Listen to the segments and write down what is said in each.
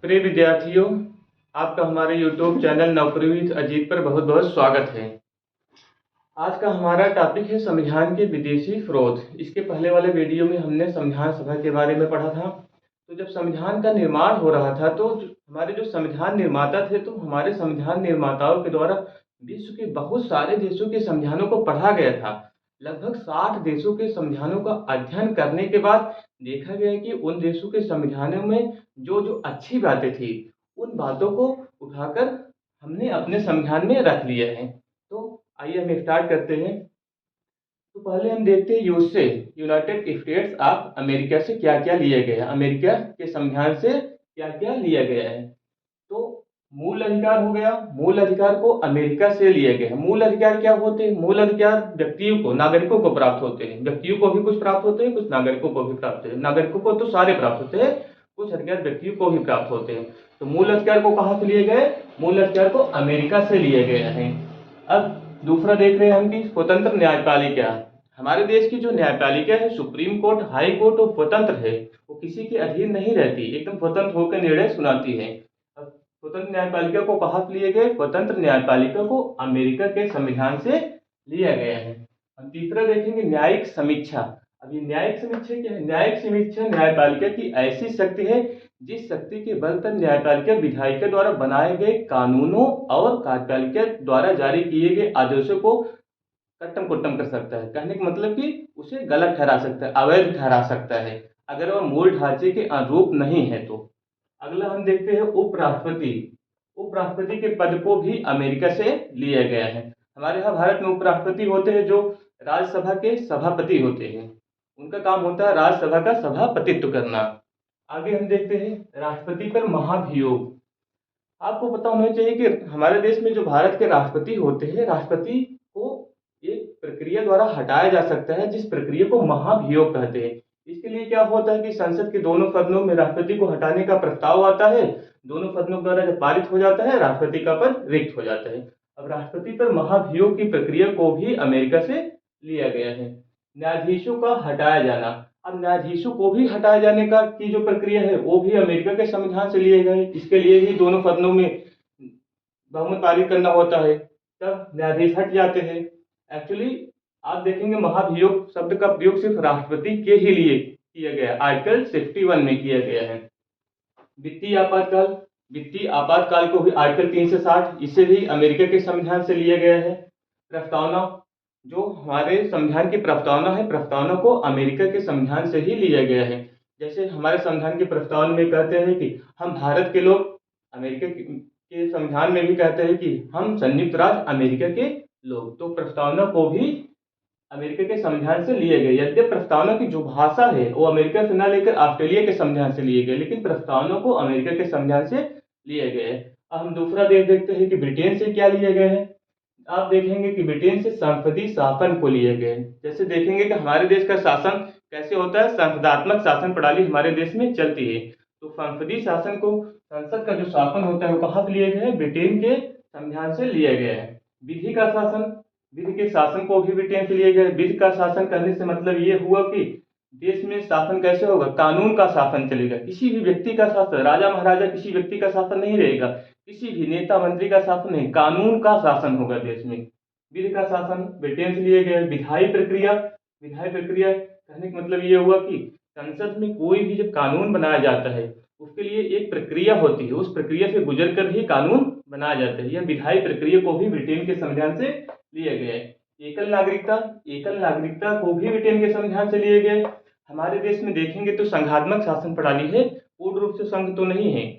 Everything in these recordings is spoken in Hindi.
प्रिय विद्यार्थियों, आपका हमारे YouTube चैनल नौकरी विद अजीत पर बहुत बहुत स्वागत है। आज का हमारा टॉपिक है संविधान के विदेशी स्रोत। इसके पहले वाले वीडियो में हमने संविधान सभा के बारे में पढ़ा था। तो जब संविधान का निर्माण हो रहा था तो हमारे जो संविधान निर्माता थे, तो हमारे संविधान निर्माताओं के द्वारा विश्व के बहुत सारे देशों के संविधानों को पढ़ा गया था। लगभग 60 देशों के संविधानों का अध्ययन करने के बाद देखा गया कि उन देशों के संविधानों में जो जो अच्छी बातें थी, उन बातों को उठाकर हमने अपने संविधान में रख लिया है। तो आइए हम स्टार्ट करते हैं। तो पहले हम देखते हैं USA, United states of America से क्या क्या लिया गया है, अमेरिका के संविधान से क्या क्या लिया गया है। तो मूल अधिकार हो गया, मूल अधिकार को अमेरिका से लिया गया है। मूल अधिकार क्या होते हैं? मूल अधिकार व्यक्तियों को, नागरिकों को प्राप्त होते हैं। व्यक्तियों को भी कुछ प्राप्त होते हैं, कुछ नागरिकों को भी प्राप्त होते हैं। नागरिकों को तो सारे प्राप्त होते हैं, कुछ अधिकार व्यक्तियों को भी प्राप्त होते हैं। तो मूल अधिकार को कहाँ से लिए गए? मूल अधिकार को अमेरिका से लिए गए हैं। अब दूसरा देख रहे हैं हम कि स्वतंत्र न्यायपालिका। हमारे देश की जो न्यायपालिका है, सुप्रीम कोर्ट, हाई कोर्ट, वो स्वतंत्र है, वो किसी के अधीन नहीं रहती, एकदम स्वतंत्र होकर निर्णय सुनाती है। स्वतंत्र न्यायपालिका को कहाँ से लिए गए? स्वतंत्र न्यायपालिका को अमेरिका के संविधान से लिया गया है। हम तीसरा देखेंगे न्यायिक समीक्षा। अब ये न्यायिक समीक्षा क्या है? न्यायिक समीक्षा न्यायपालिका की ऐसी शक्ति है जिस शक्ति के बल पर न्यायपालिका विधायिका द्वारा बनाए गए कानूनों और कार्यपालिका द्वारा जारी किए गए आदेशों को कट्टम कुट्टम कर सकता है। कहने का मतलब कि उसे गलत ठहरा सकता है, अवैध ठहरा सकता है, अगर वह मूल ढांचे के अनुरूप नहीं है तो। अगला हम देखते हैं उपराष्ट्रपति। उपराष्ट्रपति के पद को भी अमेरिका से लिया गया है। हमारे यहाँ भारत में उपराष्ट्रपति होते हैं जो राज्यसभा के सभापति होते हैं। उनका काम होता है राज्यसभा का सभापतित्व करना। आगे हम देखते हैं राष्ट्रपति पर महाभियोग। आपको पता होना चाहिए कि हमारे देश में जो भारत के राष्ट्रपति होते हैं, राष्ट्रपति को एक प्रक्रिया द्वारा हटाया जा सकता है, जिस प्रक्रिया को महाभियोग कहते हैं। इसके लिए क्या होता है कि संसद के दोनों सदनों में राष्ट्रपति को हटाने का प्रस्ताव आता है। दोनों सदनों द्वारा जब पारित हो जाता है, राष्ट्रपति का पद रिक्त हो जाता है। अब राष्ट्रपति पर महाभियोग की प्रक्रिया को भी अमेरिका से लिया गया है। न्यायाधीशों का हटाया जाना। अब न्यायाधीशों को भी हटाए जाने का की जो प्रक्रिया है, वो भी अमेरिका के संविधान से लिए गए। इसके लिए भी दोनों सदनों में बहुमत पारित करना होता है, तब न्यायाधीश हट जाते हैं। एक्चुअली आप देखेंगे महाभियोग शब्द का प्रयोग सिर्फ राष्ट्रपति के ही लिए किया गया, आर्टिकल 61 में किया गया है। वित्तीय आपातकाल। वित्तीय आपातकाल को भी आर्टिकल 360, इसे भी अमेरिका के संविधान से लिया गया है। प्रस्तावना, जो हमारे संविधान की प्रस्तावना है, प्रस्तावना को अमेरिका के संविधान से ही लिया गया है। जैसे हमारे संविधान की प्रस्तावना में कहते हैं कि हम भारत के लोग, अमेरिका के संविधान में भी कहते हैं कि हम संयुक्त राज्य अमेरिका के लोग। तो प्रस्तावना को भी अमेरिका के संविधान से लिए गए। यद्यपि प्रस्तावना की जो भाषा है वो अमेरिका से न लेकर ऑस्ट्रेलिया के संविधान से लिए गए, लेकिन प्रस्तावना को अमेरिका के संविधान से लिए गए। अब हम दूसरा देश देखते हैं कि ब्रिटेन से क्या लिए गए हैं। आप देखेंगे कि ब्रिटेन से संसदीय शासन को लिए गए। जैसे देखेंगे कि हमारे देश का शासन कैसे होता है, संसदात्मक शासन प्रणाली हमारे देश में चलती है। तो संसदीय शासन को, संसद का जो शासन होता है वो कहाँ से लिए गए? ब्रिटेन के संविधान से लिया गया है। विधि का शासन, विधि के शासन को भी ब्रिटेन से लिए गए। विधि का शासन करने से मतलब ये हुआ कि देश में शासन कैसे होगा? कानून का शासन चलेगा, किसी भी व्यक्ति का शासन, राजा महाराजा किसी व्यक्ति का शासन नहीं रहेगा, किसी भी नेता मंत्री का शासन नहीं, कानून का शासन होगा देश में। विधि का शासन ब्रिटेन से लिए गए। विधायी प्रक्रिया, विधायी प्रक्रिया कहने का मतलब ये हुआ कि संसद में कोई भी जब कानून बनाया जाता है उसके लिए एक प्रक्रिया होती है, उस प्रक्रिया से गुजर कर ही कानून बनाया जाता है। यह विधायी प्रक्रिया को भी ब्रिटेन के संविधान से लिए गए। एकल नागरिकता, एकल नागरिकता को भी ब्रिटेन के संविधान से लिए गए। हमारे देश में देखेंगे तो संघात्मक शासन प्रणाली है, पूर्ण रूप से संघ तो नहीं है।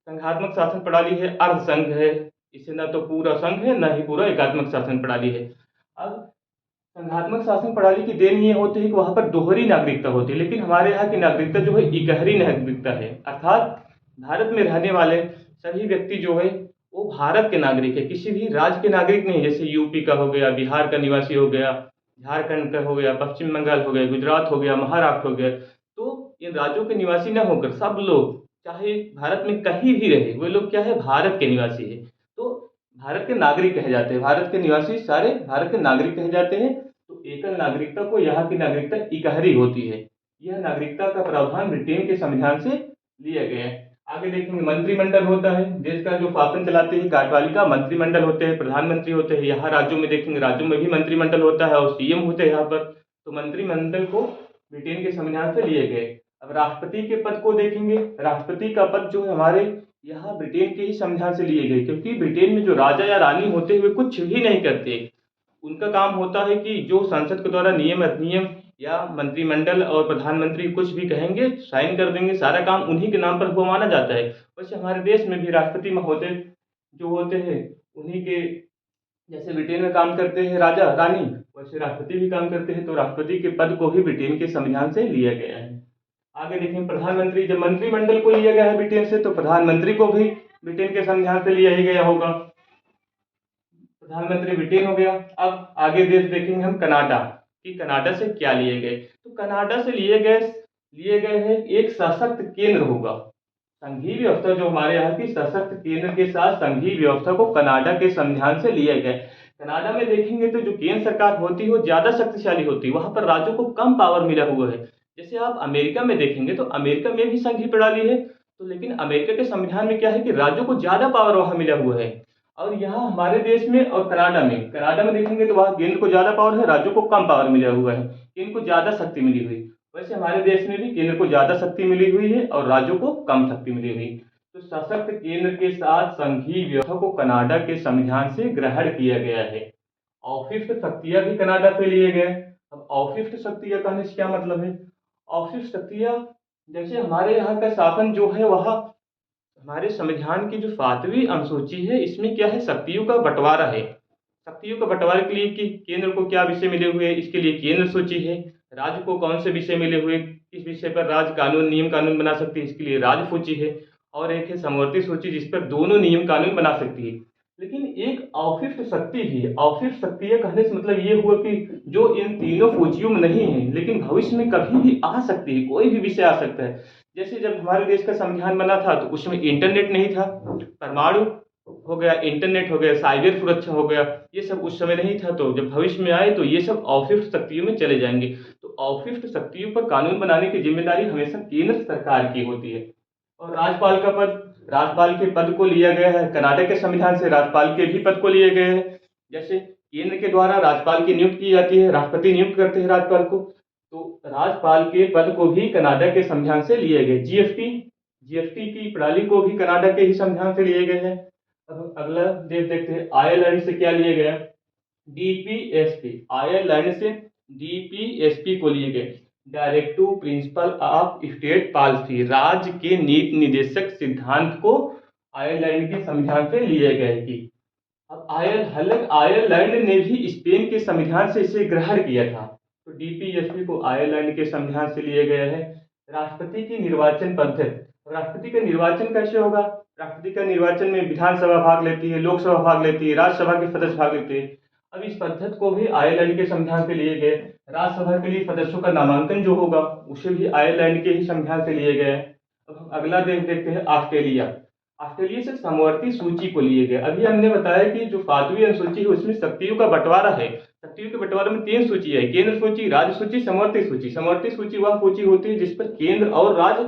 संघात्मक शासन प्रणाली है, अर्ध संघ है, इसे न तो पूरा संघ है न ही पूरा एकात्मक शासन प्रणाली है। अब संघात्मक शासन प्रणाली की देन ये होती है कि वहां पर दोहरी नागरिकता होती है, लेकिन हमारे यहाँ की नागरिकता जो है इकहरी नागरिकता है, अर्थात भारत में रहने वाले सभी व्यक्ति जो है वो भारत के नागरिक है, किसी भी राज्य के नागरिक नहीं। जैसे यूपी का हो गया, बिहार का निवासी हो गया, झारखंड का हो गया, पश्चिम बंगाल हो गया, गुजरात हो गया, महाराष्ट्र हो गया। तो इन राज्यों के निवासी न होकर सब लोग चाहे भारत में कहीं भी रहे, वे लोग क्या है? भारत के निवासी है, तो भारत के नागरिक कहे जाते हैं। भारत के निवासी सारे भारत के नागरिक कहे जाते हैं। तो एकल नागरिकता को, यहाँ की नागरिकता इकहरी होती है। यह नागरिकता का प्रावधान ब्रिटेन के संविधान से लिया गया है। आगे देखेंगे मंत्रिमंडल होता है, देश का जो शासन चलाते हैं कार्यपालिका मंत्रिमंडल होते हैं, प्रधानमंत्री होते हैं। यहाँ राज्यों में देखेंगे, राज्यों में भी मंत्रिमंडल होता है और सीएम होते हैं यहाँ पर। तो मंत्रिमंडल को ब्रिटेन के संविधान से लिए गए। अब राष्ट्रपति के पद को देखेंगे, राष्ट्रपति का पद जो है हमारे यहाँ ब्रिटेन के ही संविधान से लिए गए, क्योंकि ब्रिटेन में जो राजा या रानी होते हुए कुछ भी नहीं करते। उनका काम होता है कि जो संसद के द्वारा नियम अधिनियम या मंत्रिमंडल और प्रधानमंत्री कुछ भी कहेंगे साइन कर देंगे, सारा काम उन्हीं के नाम पर हुआ माना जाता है। वैसे हमारे देश में भी राष्ट्रपति महोदय जो होते हैं उन्हीं के, जैसे ब्रिटेन में काम करते हैं राजा रानी, वैसे राष्ट्रपति भी काम करते हैं। तो राष्ट्रपति के पद को भी ब्रिटेन के संविधान से लिया गया है। आगे देखें प्रधानमंत्री, जब मंत्रिमंडल को लिया गया है ब्रिटेन से, तो प्रधानमंत्री को भी ब्रिटेन के संविधान से लिया ही गया होगा। प्रधानमंत्री ब्रिटेन हो गया। अब आगे देश देखेंगे हम कनाडा, कि कनाडा से क्या लिए गए। तो कनाडा से लिए गए हैं एक सशक्त केंद्र होगा। संघीय व्यवस्था जो हमारे यहाँ की सशक्त केंद्र के साथ संघीय व्यवस्था को कनाडा के संविधान से लिया गया। कनाडा में देखेंगे तो जो केंद्र सरकार होती है वो ज्यादा शक्तिशाली होती है, वहां पर राज्यों को कम पावर मिला हुआ है। जैसे आप अमेरिका में देखेंगे तो अमेरिका में भी संघीय प्रणाली है, तो लेकिन अमेरिका के संविधान में क्या है कि राज्यों को ज्यादा पावर वहां मिला हुआ है। और यहाँ हमारे देश में और कनाडा में देखेंगे तो वहाँ केंद्र को ज्यादा पावर है, राज्यों को कम पावर मिला हुआ है, केंद्र को ज्यादा शक्ति मिली हुई। वैसे हमारे देश में भी केंद्र को ज्यादा शक्ति मिली हुई है और राज्यों को कम शक्ति मिली हुई। तो सशक्त केंद्र के साथ संघीय व्यवस्था को कनाडा के संविधान से ग्रहण किया गया है। अवशिष्ट शक्तियां भी कनाडा से लिए गए। अब अवशिष्ट शक्तियां कहने से क्या मतलब है? अवशिष्ट शक्तियां, जैसे हमारे यहाँ का शासन जो है वह हमारे संविधान की जो 7वीं अनुसूची है, इसमें क्या है, शक्तियों का बंटवारा है। शक्तियों का बंटवारे के लिए कि केंद्र को क्या विषय मिले हुए, इसके लिए केंद्र सूची है। राज्य को कौन से विषय मिले हुए, किस विषय पर राज्य कानून नियम कानून बना सकती है, इसके लिए राज्य सूची है। और एक है समवर्ती सूची, जिस पर दोनों नियम कानून बना सकती है। लेकिन एक अवशिष्ट शक्ति भी है। अवशिष्ट शक्ति कहने से मतलब ये हुआ कि जो इन तीनों सूचियों में नहीं है लेकिन भविष्य में कभी भी आ सकती है, कोई भी विषय आ सकता है। जैसे जब हमारे देश का संविधान बना था तो उसमें इंटरनेट नहीं था, परमाणु हो गया, इंटरनेट हो गया, साइबर सुरक्षा हो गया, ये सब उस समय नहीं था। तो जब भविष्य में आए तो ये सब अवशिष्ट शक्तियों में चले जाएंगे। तो अवशिष्ट शक्तियों पर कानून बनाने की जिम्मेदारी हमेशा केंद्र सरकार की होती है। और राज्यपाल का पद, राज्यपाल के पद को लिया गया है कनाडा के संविधान से, राज्यपाल के भी पद को लिए गए हैं। जैसे केंद्र के द्वारा राज्यपाल की नियुक्ति की जाती है, राष्ट्रपति नियुक्त करते हैं राज्यपाल को, तो राज्यपाल के पद को भी कनाडा के संविधान से लिए गए। जीएसटी की प्रणाली को भी कनाडा के ही संविधान से लिए गए हैं। अब अगला देश देखते हैं, आयरलैंड से क्या लिए गया? डीपीएसपी, आयरलैंड से डीपीएसपी को लिए गए, directive principle of state policy, राज्य के नीति निदेशक सिद्धांत को आयरलैंड के संविधान से लिए गए। कि अब आयरलैंड ने भी स्पेन के संविधान से इसे ग्रहण किया था। तो डीपीएसपी को आयरलैंड के संविधान से लिए गया है। राष्ट्रपति की निर्वाचन पद्धति, राष्ट्रपति का निर्वाचन कैसे होगा? राष्ट्रपति का निर्वाचन में विधानसभा भाग लेती है, लोकसभा भाग लेती है, राज्यसभा के सदस्य भाग लेते हैं। अब इस पद्धति को भी आयरलैंड के संविधान से लिए गए। राज्यसभा के लिए सदस्यों का नामांकन जो होगा उसे भी आयरलैंड के ही संविधान से लिए गए। अब हम अगला देश देखते हैं, ऑस्ट्रेलिया। ऑस्ट्रेलिया से समवर्ती सूची को लिए गए। अभी हमने बताया कि जो 5वीं अनुसूची है उसमें शक्तियों का बंटवारा है। शक्तियों के बंटवारे में 3 सूची है, केंद्र सूची, राज्य सूची, समवर्ती सूची। समवर्ती सूची वह सूची होती है जिस पर केंद्र और राज्य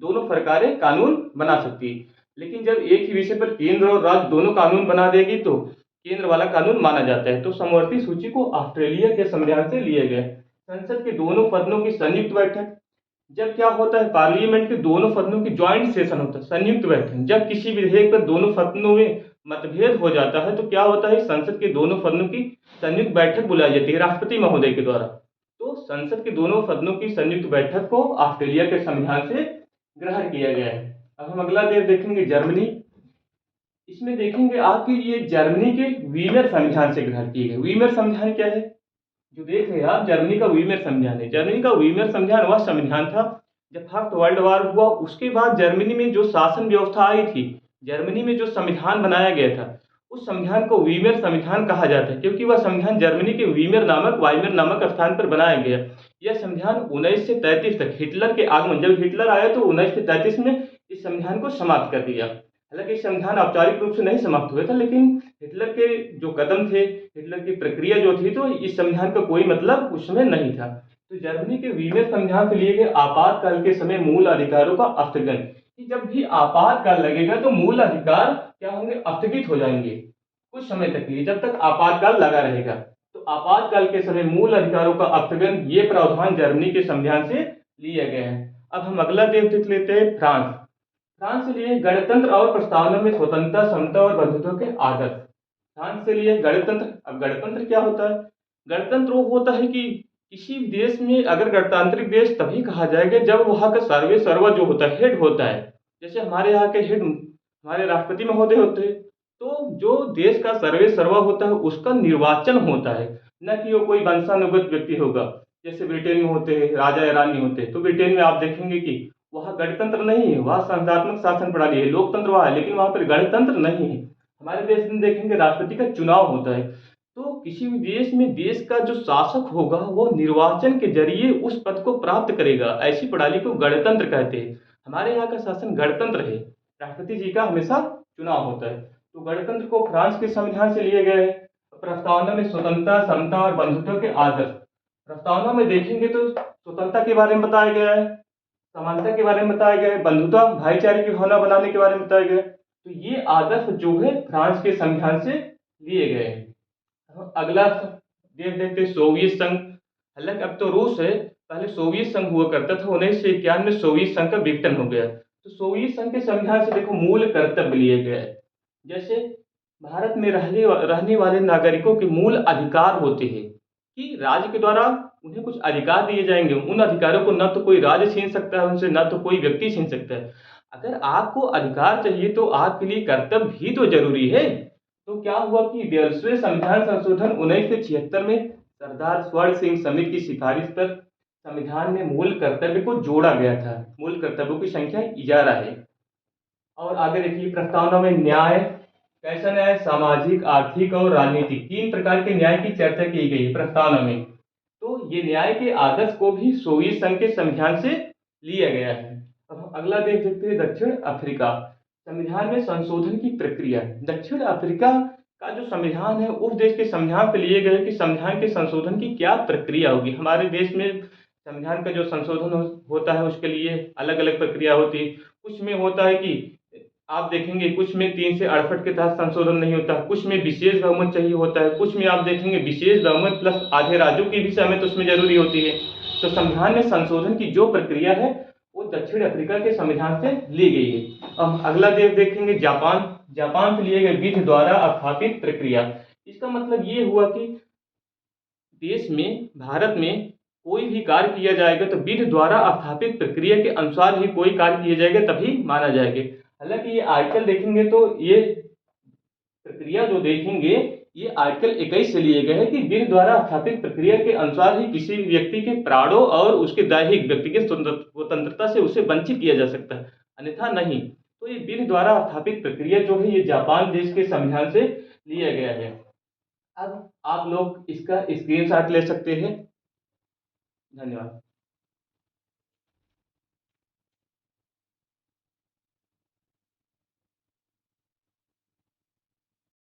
दोनों सरकारें कानून बना सकती है। लेकिन जब एक ही विषय पर केंद्र और राज्य दोनों कानून बना देगी तो केंद्र वाला कानून माना जाता है। तो समवर्ती सूची को ऑस्ट्रेलिया के संविधान से लिए गए। संसद के दोनों सदनों की संयुक्त बैठक, जब क्या होता है, पार्लियामेंट के दोनों सदनों की ज्वाइंट सेशन होता है, संयुक्त बैठक। जब किसी विधेयक पर दोनों सदनों में मतभेद हो जाता है तो क्या होता है, संसद के दोनों सदनों की संयुक्त बैठक बुलाई जाती है राष्ट्रपति महोदय के द्वारा। तो संसद के दोनों सदनों की संयुक्त बैठक को ऑस्ट्रेलिया के संविधान से ग्रहण किया गया है। अब हम अगला देश देखेंगे, जर्मनी। इसमें देखेंगे आपकी ये जर्मनी के वीमर संविधान से ग्रहण किए गए। वीमर संविधान क्या है जो देख रहे हैं आप, जर्मनी का वीमर संविधान है। जर्मनी का वीमर संविधान वह संविधान था जब फर्स्ट वर्ल्ड वॉर हुआ उसके बाद जर्मनी में जो शासन व्यवस्था आई थी, जर्मनी में जो संविधान बनाया गया था उस संविधान को वीमर संविधान कहा जाता है, क्योंकि वह संविधान जर्मनी के वाइमर नामक स्थान पर बनाया गया। यह संविधान 1933 तक, हिटलर के आगमन, जब हिटलर आया तो 1933 में इस संविधान को समाप्त कर दिया। हालांकि इस संविधान औपचारिक रूप से नहीं समाप्त हुआ था, लेकिन हिटलर के जो कदम थे, हिटलर की प्रक्रिया जो थी, तो इस संविधान का कोई मतलब उसमें नहीं था। तो जर्मनी के वीमर संविधान से लिए गए आपातकाल के समय मूल अधिकारों का स्थगन, कि जब भी आपातकाल लगेगा तो मूल अधिकार क्या होंगे, स्थगित हो जाएंगे कुछ समय तक के लिए, जब तक आपातकाल लगा रहेगा। तो आपातकाल के समय मूल अधिकारों का स्थगन, ये प्रावधान जर्मनी के संविधान से लिया गया है। अब हम अगला देख लेते हैं फ्रांस। फ्रांस से लिए गणतंत्र और प्रस्तावना में स्वतंत्रता, समता और बंधुत्व के आदर्श। फ्रांस से लिए गणतंत्र। अब गणतंत्र क्या होता है? गणतंत्र वो होता है कि किसी भी देश में अगर गणतांत्रिक देश तभी कहा जाएगा जब वहाँ का सर्वे सर्वा जो होता है, हेड होता है। जैसे हमारे यहाँ के हेड हमारे राष्ट्रपति महोदय होते हैं, तो जो देश का सर्वे सर्वा होता है उसका निर्वाचन होता है, न कि वो कोई वंशानुगत व्यक्ति होगा। जैसे ब्रिटेन में होते हैं राजा या रानी होते हैं, तो ब्रिटेन में आप देखेंगे कि वहाँ गणतंत्र नहीं है, वहाँ संघात्मक शासन प्रणाली है, लोकतंत्र वहाँ है, लेकिन वहाँ पर गणतंत्र नहीं है। हमारे देश में देखेंगे राष्ट्रपति का चुनाव होता है। तो किसी भी देश में देश का जो शासक होगा वो निर्वाचन के जरिए उस पद को प्राप्त करेगा, ऐसी प्रणाली को गणतंत्र कहते हैं। हमारे यहाँ का शासन गणतंत्र है, राष्ट्रपति जी का हमेशा चुनाव होता है। तो गणतंत्र को फ्रांस के संविधान से लिए गए। प्रस्तावना में स्वतंत्रता, समता और बंधुत्व के आदर्श। प्रस्तावना में देखेंगे तो स्वतंत्रता के बारे में बताया गया है, समानता के बारे में बताया गया है, बंधुता भाईचारे की भावना बनाने के बारे में बताया गया है। तो ये आदर्श जो है फ्रांस के संविधान से लिए गए हैं। अगला देख देखते सोवियत संघ। हालांकि अब तो रूस है, पहले सोवियत संघ हुआ करता था, 1951 में सोवियत संघ का विघटन हो गया। तो सोवियत संघ के संविधान से देखो मूल कर्तव्य लिए गए हैं। जैसे भारत में रहने वाले नागरिकों के मूल अधिकार होते हैं कि राज्य के द्वारा उन्हें कुछ अधिकार दिए जाएंगे। उन अधिकारों को न तो कोई राज्य छीन सकता है उनसे, न तो कोई व्यक्ति छीन सकता है। अगर आपको अधिकार चाहिए तो आपके लिए कर्तव्य भी तो जरूरी है। तो क्या हुआ कि 42वें संविधान संशोधन 1976 में सरदार स्वर्ण सिंह समिति की सिफारिश पर संविधान में मूल कर्तव्य को जोड़ा गया था। मूल कर्तव्यों की संख्या 11 है। और आगे देखिए प्रस्तावना में न्याय। कैसा न्याय? सामाजिक, आर्थिक और राजनीतिक, 3 प्रकार के न्याय की चर्चा की गई है प्रस्तावना में। तो ये न्याय के आदर्श को भी सोवियत संघ के संविधान से लिया गया है। अब हम अगला देख सकते हैं दक्षिण अफ्रीका। संविधान में संशोधन की प्रक्रिया। दक्षिण अफ्रीका का जो संविधान है उस देश के संविधान पे लिए गए कि संविधान के संशोधन की क्या प्रक्रिया होगी। हमारे देश में संविधान का जो संशोधन होता है उसके लिए अलग अलग प्रक्रिया होती है। कुछ में होता है कि आप देखेंगे कुछ में 3 से 68 के तहत संशोधन नहीं होता, कुछ में विशेष बहुमत चाहिए होता है, कुछ में आप देखेंगे विशेष बहुमत प्लस आधे राज्यों की भी सहमत उसमें जरूरी होती है। तो संविधान में संशोधन की जो प्रक्रिया है वो दक्षिण अफ्रीका के संविधान से ली गई है। अब अगला देखेंगे जापान। जापान से लिए गए विधि द्वारा स्थापित प्रक्रिया। इसका मतलब ये हुआ कि देश में, भारत में कोई भी कार्य किया जाएगा तो विधि द्वारा स्थापित प्रक्रिया के अनुसार ही कोई कार्य किया जाएगा तभी माना जाएगा। हालांकि ये आर्टिकल देखेंगे तो ये प्रक्रिया जो देखेंगे ये आर्टिकल 21 से लिए गए हैं कि विधि द्वारा स्थापित प्रक्रिया के अनुसार ही किसी भी व्यक्ति के प्राणों और उसके दैहिक व्यक्तिगत स्वतंत्रता से उसे वंचित किया जा सकता है, अन्यथा नहीं। तो ये विधि द्वारा स्थापित प्रक्रिया जो है ये जापान देश के संविधान से लिया गया है। अब आप लोग इसका स्क्रीनशॉट ले सकते हैं। धन्यवाद।